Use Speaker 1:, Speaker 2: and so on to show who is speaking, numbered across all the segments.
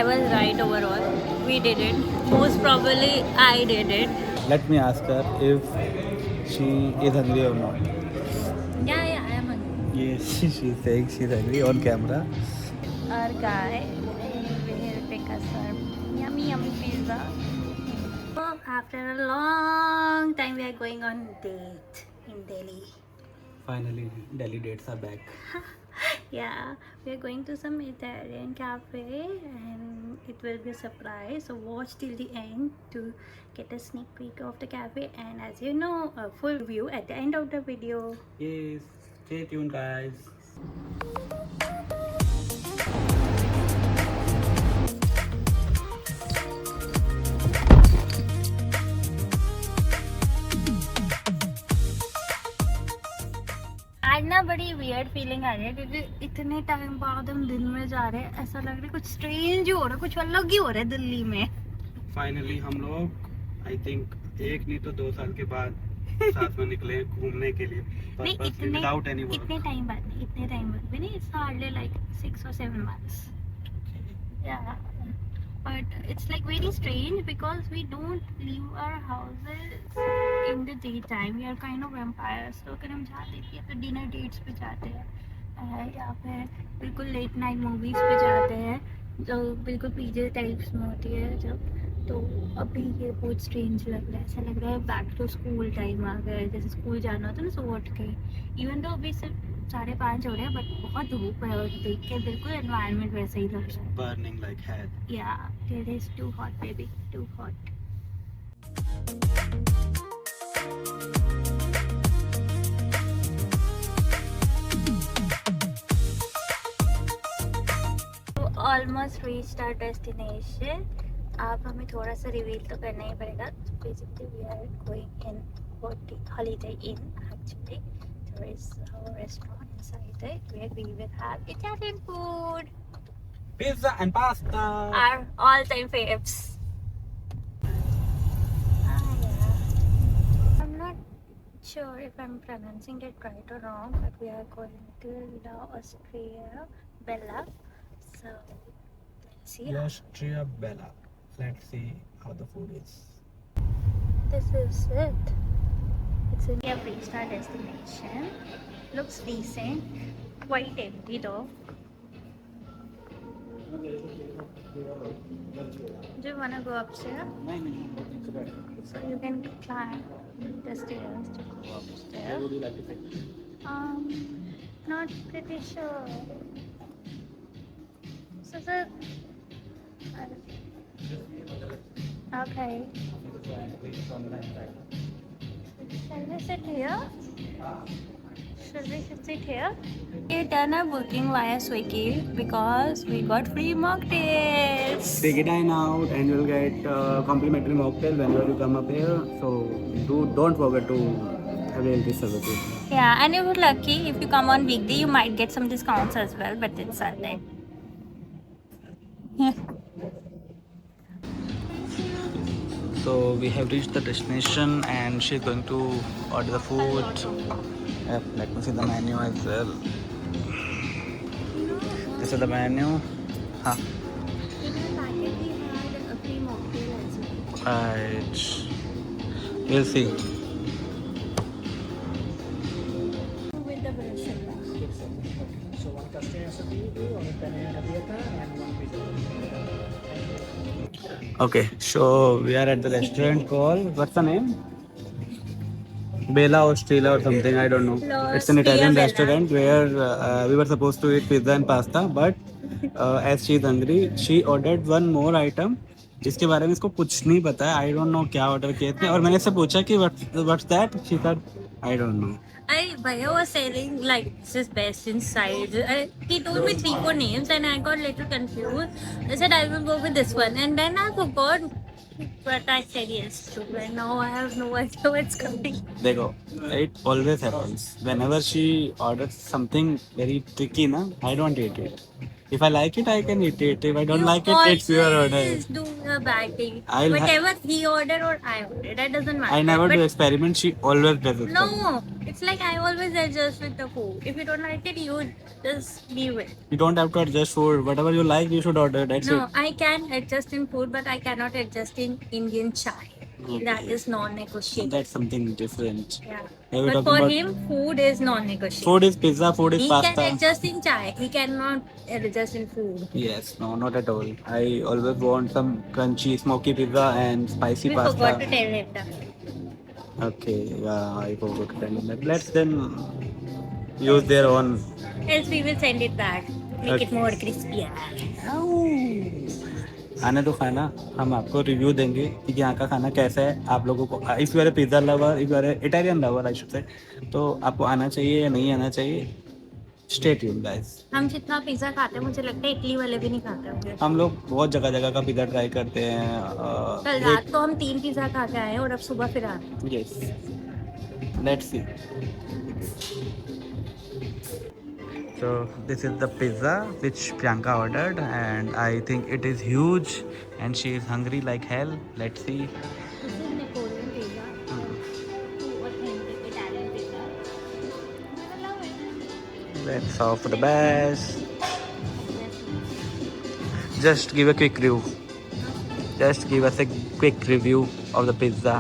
Speaker 1: I was right overall. We did it. Most probably I did it.
Speaker 2: Let me ask her if she is hungry or not.
Speaker 1: Yeah, I am hungry.
Speaker 2: Yes, she's saying she's hungry on camera.
Speaker 1: Our guy will pick us some yummy pizza. So after a long time, we are going on date in Delhi.
Speaker 2: Finally, Delhi dates are back.
Speaker 1: Yeah, we are going to some Italian cafe and it will be a surprise. So watch till the end to get a sneak peek of the cafe, and as you know, a full view at the end of the video.
Speaker 2: Yes, stay tuned, guys.
Speaker 1: आज ना बड़ी weird feeling आ रही है क्योंकि इतने time बाद हम दिन में जा रहे हैं. ऐसा लग रहा है कुछ स्ट्रेंज हो रहा है, कुछ अलग ही हो रहा है दिल्ली में.
Speaker 2: फाइनली हम लोग आई थिंक 1 नहीं तो 2 साल के बाद साथ में निकले घूमने के लिए.
Speaker 1: नहीं इतने टाइम बाद नहीं, इतने टाइम बाद भी नहीं. It's hardly like 6 or 7 months. Yeah, but it's like very strange because we don't leave our houses in the daytime. We are kind of vampires. तो अगर हम जाते हैं या फिर डिनर डेट्स पे जाते हैं या फिर बिल्कुल लेट नाइट मूवीज पे जाते हैं जो बिल्कुल पीजे टाइप्स में होती है जब, तो अभी ये बहुत स्ट्रेंज लग रहा है. ऐसा लग रहा है बैक टू स्कूल टाइम आ गया है, जैसे स्कूल जाना होता है ना सुबह उठ के. इवन तो अभी सिर्फ 5:30 हो रहे हैं बट बहुत धूप है और देख के बिल्कुल एनवायरनमेंट वैसे ही लग रहा है.
Speaker 2: Burning like hell.
Speaker 1: Yeah, it is too hot, baby. Too hot. So almost reached our destination. अब हमें थोड़ा सा रिवील तो करना ही पड़ेगा. So basically we are going in Holiday Inn actually. There is a restaurant inside it where we will have Italian food.
Speaker 2: Pizza and pasta.
Speaker 1: Our all-time faves. Yeah. I'm not sure if I'm pronouncing it right or wrong, but we are going to La Osteria Bella. So let's see.
Speaker 2: Austria Bella. Let's see how the food is.
Speaker 1: This is it. We have reached our destination. Looks decent. Quite empty though. Do you want to go upstairs? So you can climb the stairs to go upstairs. Not pretty sure. So okay. Shall we sit here? Should we sit here? We done our booking via Swiggy because we got free mocktails.
Speaker 2: Take it dine out and you'll get complimentary mocktail whenever you come up here. So don't forget to avail this service.
Speaker 1: Yeah, and if you're lucky, if you come on weekday, you might get some discounts as well, but it's Sunday.
Speaker 2: So we have reached the destination and she's going to order the food. Yep, let me see the menu as well. This is the menu. Huh.
Speaker 1: In our packet, we had a free mocktail as well.
Speaker 2: Right. We'll see.
Speaker 1: With the bruschetta.
Speaker 3: So one castagnetta sapito, one penne arrabbiata, and one pizza.
Speaker 2: Okay, so we are at the restaurant called, what's the name? Bella Osteria or something, I don't know. It's an Italian restaurant where we were supposed to eat pizza and pasta, but as she is hungry, she ordered one more item जिसके बारे में इसको कुछ नहीं पता है. I don't know क्या order किए थे और मैंने इससे पूछा कि what's that. She said I don't know.
Speaker 1: Bhaiya was saying like this is best inside. He told me 3-4 names and I got a little confused. I said I will go with this one and then I forgot. But I said yes to it. Now I have no idea what's coming.
Speaker 2: देखो, it always happens. Whenever she orders something very tricky, na, I don't eat it. If I like it, I can eat it. If I don't
Speaker 1: You
Speaker 2: like it, it's your order.
Speaker 1: always do a bad thing.
Speaker 2: I'll
Speaker 1: Whatever he order or I order, that doesn't matter.
Speaker 2: I never
Speaker 1: but
Speaker 2: do experiment. She always does it. for me.
Speaker 1: No, it's like I always adjust with the food. If you don't like it, you just leave it.
Speaker 2: You don't have to adjust food. Whatever you like, you should order. That's
Speaker 1: No,
Speaker 2: it.
Speaker 1: I can adjust in food, but I cannot adjust in Indian chai.
Speaker 2: Okay.
Speaker 1: That is non-negotiable.
Speaker 2: That's something different.
Speaker 1: Yeah.
Speaker 2: Are we
Speaker 1: But
Speaker 2: talking
Speaker 1: for
Speaker 2: about
Speaker 1: him, food is non-negotiable.
Speaker 2: food is pizza, food is
Speaker 1: He
Speaker 2: pasta.
Speaker 1: can adjust in chai. He cannot adjust in food.
Speaker 2: Yes, no, not at all. I always want some crunchy, smoky pizza and spicy
Speaker 1: We
Speaker 2: pasta.
Speaker 1: forgot to tell him that.
Speaker 2: Okay, yeah, I forgot to tell him that. Let's then use their own.
Speaker 1: Else we will send it back. Make
Speaker 2: Okay.
Speaker 1: it more crispy.
Speaker 2: आने तो खाना हम आपको review देंगे कि यहाँ का खाना कैसा है आप लोगों को if you are a pizza lover if you are a Italian lover I should say तो आपको आना चाहिए या नहीं आना चाहिए स्टे ट्यून्ड गाइस
Speaker 1: हम जितना पिज्जा खाते हैं मुझे लगता है इटली वाले भी नहीं खाते होंगे।
Speaker 2: हम लोग बहुत जगह जगह का पिज़्ज़ा ट्राई करते हैं
Speaker 1: कल रात को हम 3 पिज्जा खा के आए और अब सुबह फिर आ रहे हैं।
Speaker 2: Yes let's see So this is the pizza which Priyanka ordered and I think it is huge and she is hungry like hell. Let's see.
Speaker 1: This is Napoleon pizza. Authentic Italian pizza. I love it.
Speaker 2: Let's hope for the best. Just give a quick review. Just give us a quick review of the pizza.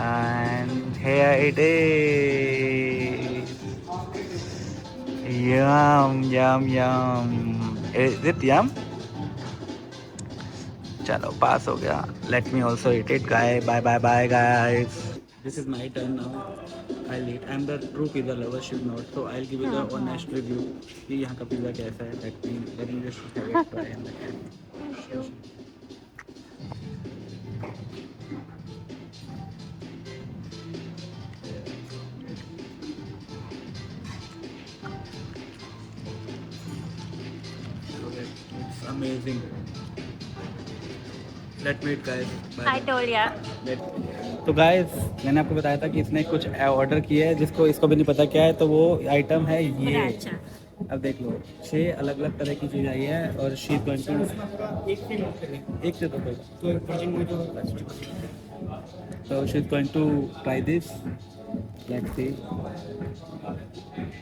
Speaker 2: And here it is. Yum, yum, yum. Is it yum? चलो पास हो गया. Let me also eat it, guys. Bye, bye, bye, guys. This is my turn now. I'll eat. I'm the true pizza lover, should not. So I'll give you the honest review कि यहाँ का pizza कैसा है. Let me just have a try and then. It's amazing. Let me eat, guys. Bye.
Speaker 1: I told ya.
Speaker 2: तो guys मैंने आपको बताया था कि इसने कुछ ऑर्डर किया है जिसको इसको भी नहीं पता क्या है तो वो आइटम है ये
Speaker 1: अच्छा।
Speaker 2: अब देख लो 6 अलग अलग तरह की चीज़ आई है और शी इज गोइंग टू एक से तो she is going to try this let's see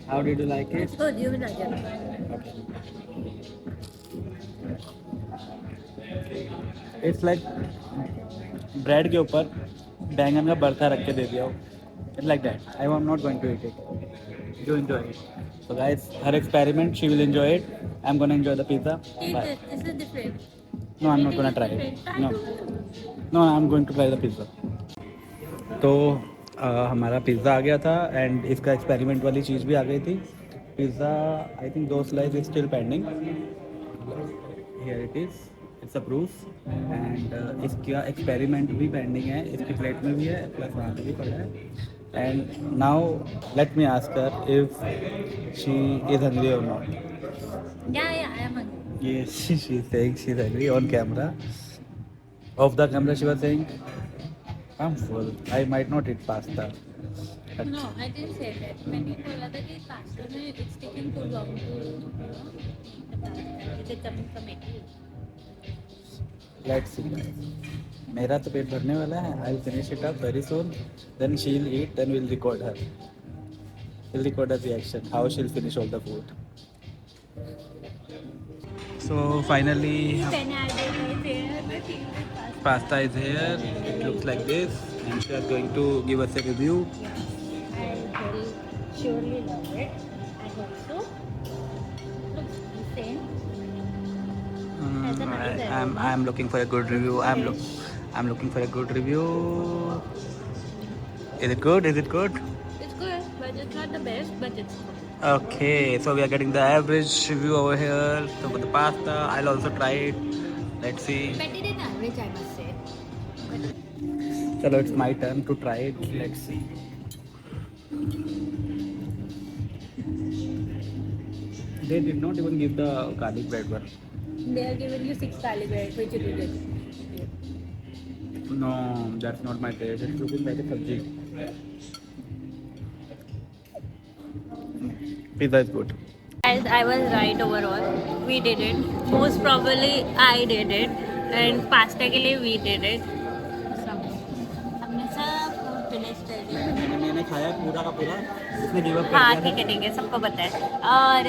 Speaker 2: how did you like it
Speaker 1: Good, you will like it.
Speaker 2: It's like bread के ऊपर बैंगन का भरता रख के दे दिया हो it's like that I am not going to eat it you enjoy it so guys हर experiment she will enjoy it I am gonna enjoy the pizza
Speaker 1: Eat it. This is different.
Speaker 2: No I am not gonna try
Speaker 1: Try
Speaker 2: no
Speaker 1: to.
Speaker 2: No I am going to try the pizza तो हमारा pizza आ गया था and इसका experiment वाली चीज़ भी आ गई थी pizza I think 2 slice is still pending here it is it's a proof and इसका एक्सपेरिमेंट भी पेंडिंग है इसकी प्लेट में भी है प्लस वहाँ पे भी पड़ा है and now let me ask her if she is hungry और not
Speaker 1: Yeah, I am hungry.
Speaker 2: yes she is saying she's hungry on camera off the camera she was saying I'm full I might not eat pasta but
Speaker 1: No, I didn't say that. When you told that it's pasta, it's taking too long to eat the pasta. Is it coming from Italy?
Speaker 2: let's see मेरा तो पेट भरने वाला है I'll finish it up very soon then she'll eat then we'll record her reaction how she'll finish all the food so finally
Speaker 1: When I did my prayer, the thing with pasta.
Speaker 2: pasta is here it looks like this and she is going to give us a review
Speaker 1: I will surely love it. And also, looks decent. Has a nice aroma.
Speaker 2: I'm looking for a good review I'm looking for a good review is it good
Speaker 1: It's good, but it's not the best, but it's good.
Speaker 2: okay so we are getting the average review over here so for the pasta I'll also try it let's see
Speaker 1: Better than average, I must say.
Speaker 2: chalo it's my turn to try it let's see they did not even give the garlic bread one
Speaker 1: They are giving you 6 garlic bread, which you did.
Speaker 2: no that's not my taste it's looking like a sabji pizza is good
Speaker 1: Guys, I was right overall. We did it. Most probably I did it. And pasta के लिए we did it. सब हमने सब finish कर दिया.
Speaker 2: मैंने खाया पूरा का पूरा, उसने गिव अप कर
Speaker 1: हाँ
Speaker 2: दिया
Speaker 1: ठीक है सबको पता है. और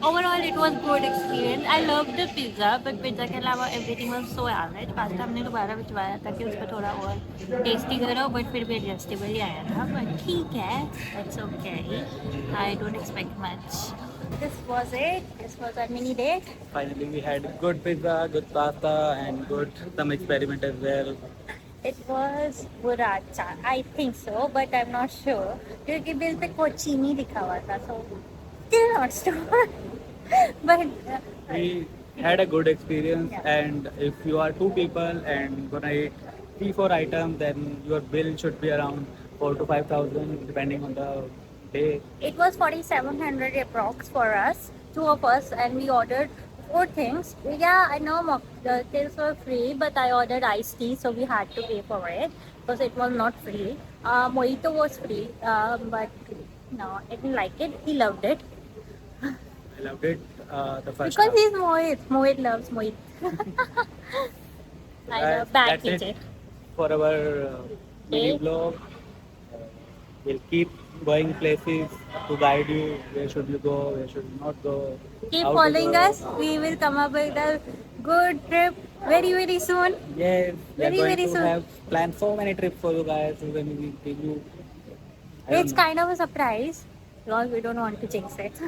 Speaker 1: overall it was good experience. I loved the pizza, but pizza के अलावा everything was so average. Pasta हमने दोबारा भिजवाया था कि उसको थोड़ा और टेस्टी करो, बट फिर भी एडजस्टेबल ही आया था. बट ठीक है, it's okay. I don't expect much. This was it. This was our mini date.
Speaker 2: Finally we had good pizza, good pasta and good some experiment as well.
Speaker 1: It was burrata. I think so, but I'm not sure. क्योंकि bill pay कोचीनी लिखा हुआ था, so still not sure. But
Speaker 2: We had a good experience, and if you are 2 people and gonna eat 3-4 items, then your bill should be around 4,000 to 5,000 depending on the day.
Speaker 1: it was 4,700 approx for us, two of us, and we ordered 4 things. Yeah, I know the things were free, but I ordered iced tea, so we had to pay for it because it was not free. Mojito was free, but no, I didn't like it. He loved it
Speaker 2: I loved it the first
Speaker 1: because
Speaker 2: half.
Speaker 1: he's Mohit. Mohit loves Mohit. I love bad
Speaker 2: That's it
Speaker 1: kitchen.
Speaker 2: for our mini
Speaker 1: Okay.
Speaker 2: vlog. We'll keep going places to guide you. Where should you go? Where should you not go?
Speaker 1: Keep
Speaker 2: how to
Speaker 1: following
Speaker 2: go.
Speaker 1: us. We will come up with a good trip very soon.
Speaker 2: Yes, we are
Speaker 1: Very,
Speaker 2: going
Speaker 1: very
Speaker 2: to
Speaker 1: soon.
Speaker 2: have planned so many trips for you guys. When we give you, I don't
Speaker 1: It's
Speaker 2: know.
Speaker 1: kind of a surprise because we don't want to jinx it.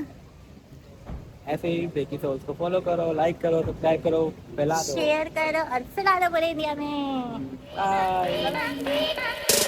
Speaker 2: ऐसे ही ब्रेकी souls को follow करो, like करो, subscribe करो, फैला दो.
Speaker 1: Share करो और फिलहाल बोले इंडिया में
Speaker 2: Bye.